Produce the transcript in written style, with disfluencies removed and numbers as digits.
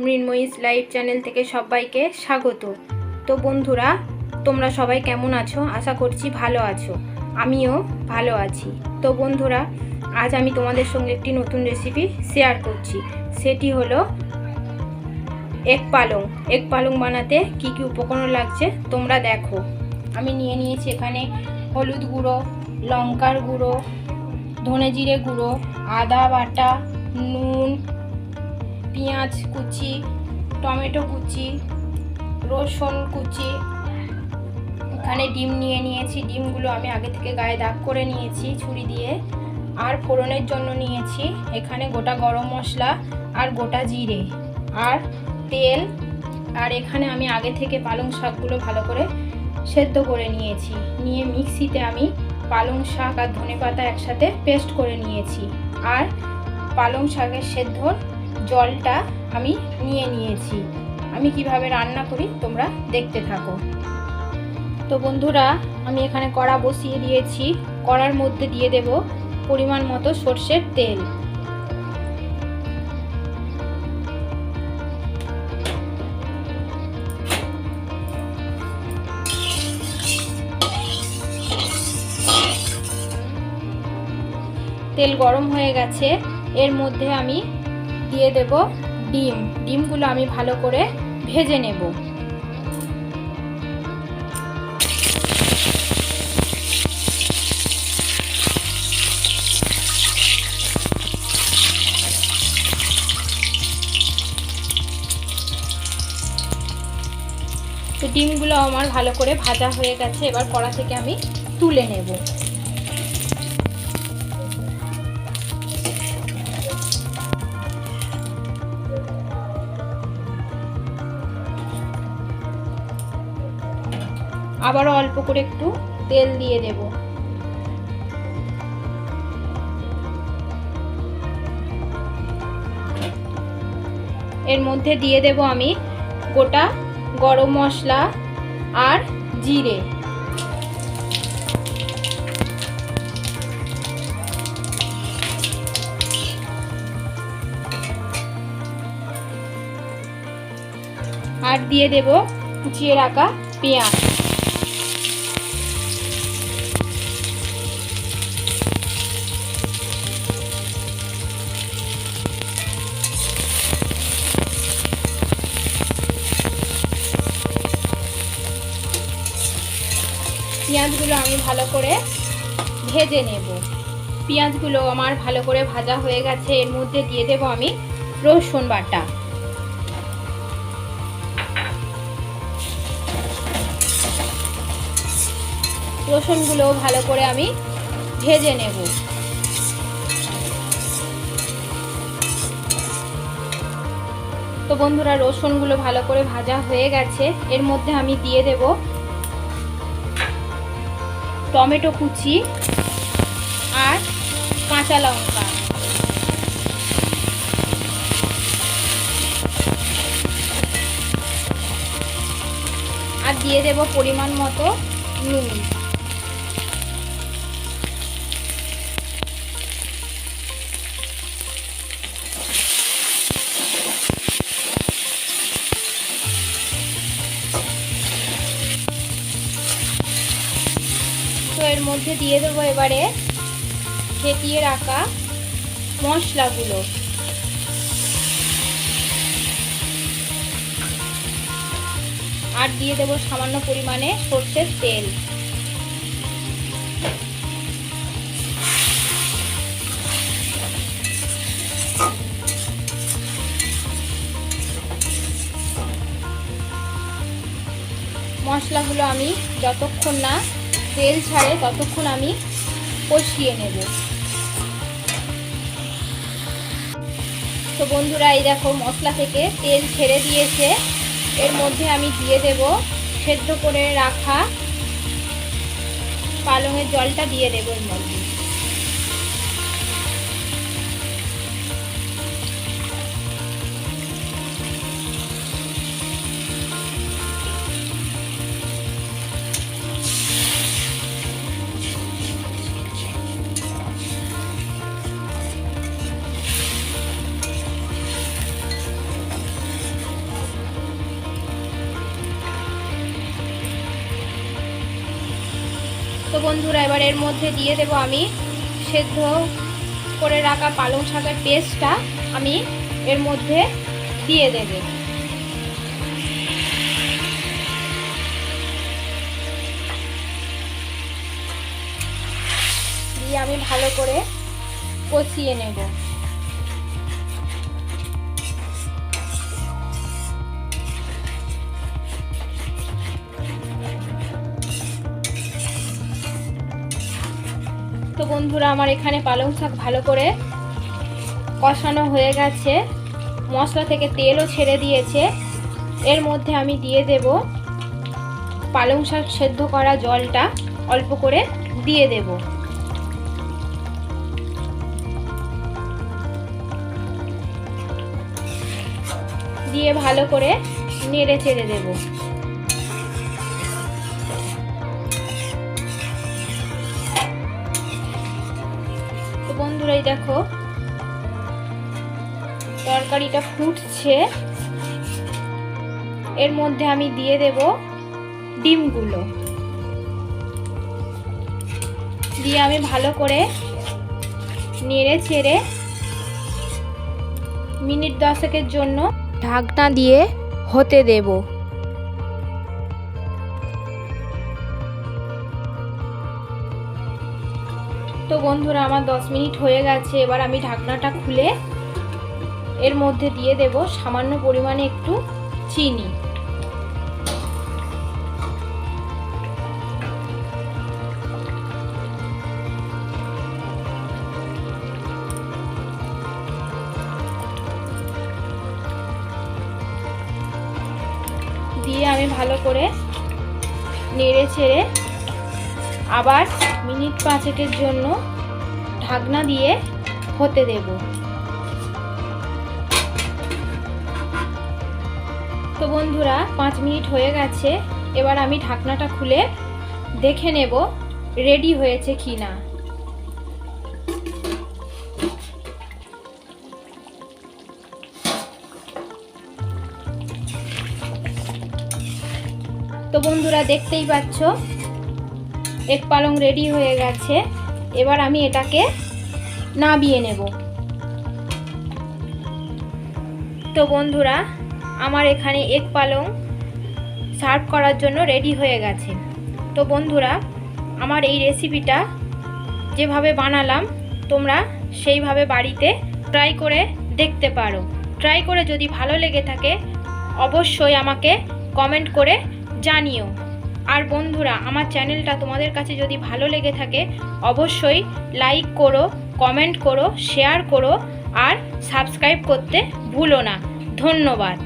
মৃন্ময়ীস live channel থেকে সবাইকে স্বাগত। তো বন্ধুরা, তোমরা সবাই কেমন আছো? আশা করছি ভালো আছো, আমিও ভালো আছি। তো বন্ধুরা, আজ আমি তোমাদের সঙ্গে একটি নতুন রেসিপি শেয়ার করছি। সেটি হলো এগ পালং বানাতে কি কি উপকরণ লাগছে তোমরা দেখো। আমি নিয়ে নিয়েছি এখানে হলুদ গুঁড়ো, লঙ্কার গুঁড়ো, ধনে জিরে গুঁড়ো, আদা বাটা, নুন, পেঁয়াজ কুচি, টমেটো কুচি, রসুন কুচি। এখানে ডিম নিয়ে নিয়েছি, ডিমগুলো আমি আগে থেকে গায়ে দাগ করে নিয়েছি ছুরি দিয়ে। আর ফোড়নের জন্য নিয়েছি এখানে গোটা গরম মশলা আর গোটা জিরে আর তেল। আর এখানে আমি আগে থেকে পালং শাকগুলো ভালো করে সেদ্ধ করে নিয়েছি, নিয়ে মিক্সিতে আমি পালং শাক আর ধনেপাতা একসাথে পেস্ট করে নিয়েছি। আর পালং শাকের সেদ্ধর জলটা আমি নিয়ে নিয়েছি। আমি কিভাবে রান্না করি তোমরা দেখতে থাকো। তো বন্ধুরা, আমি এখানে কড়া বসিয়ে দিয়েছি। কড়ার মধ্যে দিয়ে দেব পরিমাণ মতো সরষের তেল। তেল গরম হয়ে গেছে, এর মধ্যে আমি দিয়ে দেব ডিমগুলো আমি ভালো করে ভেজে নেব। তো ডিমগুলো আমার ভালো করে ভাজা হয়ে গেছে, এবার কড়া থেকে আমি তুলে নেব। আবারও অল্প করে একটু তেল দিয়ে দেব। এর মধ্যে দিয়ে দেব আমি গোটা গরম মশলা আর জিরে। আর দিয়ে দেব কুচিয়ে রাখা পেঁয়াজ। পেঁয়াজগুলো আমি ভালো করে ভেজে নেব। পেঁয়াজগুলো আমার ভালো করে ভাজা হয়ে গেছে, এর মধ্যে দিয়ে দেব আমি রসুন বাটা। রসুনগুলো ভালো করে আমি ভেজে নেব। তো বন্ধুরা, রসুনগুলো ভালো করে ভাজা হয়ে গেছে, এর মধ্যে আমি দিয়ে দেব টমেটো কুচি আর কাঁচা লঙ্কা। আর দিয়ে দেব পরিমাণ মতো নুন। তো এর মধ্যে দিয়ে দেবো এবারে ফেটিয়ে রাখা মশলাগুলো। আর দিয়ে দেবো সামান্য পরিমাণে সরষের তেল। মশলাগুলো আমি যতক্ষণ না তেল ছাড়ে ততক্ষণ আমি কষিয়ে নেব। তো বন্ধুরা, এই দেখো মশলা থেকে তেল ছেড়ে দিয়েছে। এর মধ্যে আমি দিয়ে দেব সেদ্ধ করে রাখা পালংয়ের জলটা দিয়ে দেব এর মধ্যে। বন্ধুরা এবার এর মধ্যে দিয়ে দেব আমি সেদ্ধ করে রাখা পালং শাকের পেস্টটা আমি এর মধ্যে দিয়ে দেব। দিয়ে আমি ভালো করে কষিয়ে নেব। তো বন্ধুরা আমার এখানে পালং শাক ভালো করে কষানো হয়ে গেছে, মশলা থেকে তেলও ছেড়ে দিয়েছে। এর মধ্যে আমি দিয়ে দেব পালং শাক সেদ্ধ করা জলটা অল্প করে দিয়ে দেব। দিয়ে ভালো করে নেড়ে চেড়ে দেব। তো বন্ধুরাই দেখো তরকারিটা ফুটছে, এর মধ্যে আমি দিয়ে দেব ডিমগুলো। দিয়ে আমি ভালো করে নেড়ে চেড়ে মিনিট 10 জন্য ঢাকনা দিয়ে হতে দেব। তো বন্ধুরা আমার 10 মিনিট হয়ে গেছে। এবার আমি ঢাকনাটা খুলে এর মধ্যে দিয়ে দেব সামান্য পরিমাণে একটু চিনি। দিয়ে আমি ভালো করে নেড়ে চেড়ে আবার মিনিট 5 জন্য ঢাকনা দিয়ে হতে দেব। তো বন্ধুরা 5 মিনিট হয়ে গেছে। এবার আমি ঢাকনাটা খুলে দেখে নেব রেডি হয়েছে কিনা। তো বন্ধুরা দেখতেই পাচ্ছ এক পালং রেডি হয়ে গেছে। এবার আমি এটাকে নামিয়ে নেব। তো বন্ধুরা আমার এখানে এক পালং সার্ভ করার জন্য রেডি হয়ে গেছে। তো বন্ধুরা আমার এই রেসিপিটা যেভাবে বানালাম তোমরা সেইভাবে বাড়িতে ট্রাই করে দেখতে পারো। ট্রাই করে যদি ভালো লেগে থাকে অবশ্যই আমাকে কমেন্ট করে জানিও। আর বন্ধুরা আমার চ্যানেলটা তোমাদের কাছে যদি ভালো লেগে থাকে অবশ্যই লাইক করো, কমেন্ট করো, শেয়ার করো আর সাবস্ক্রাইব করতে ভুলো না। ধন্যবাদ।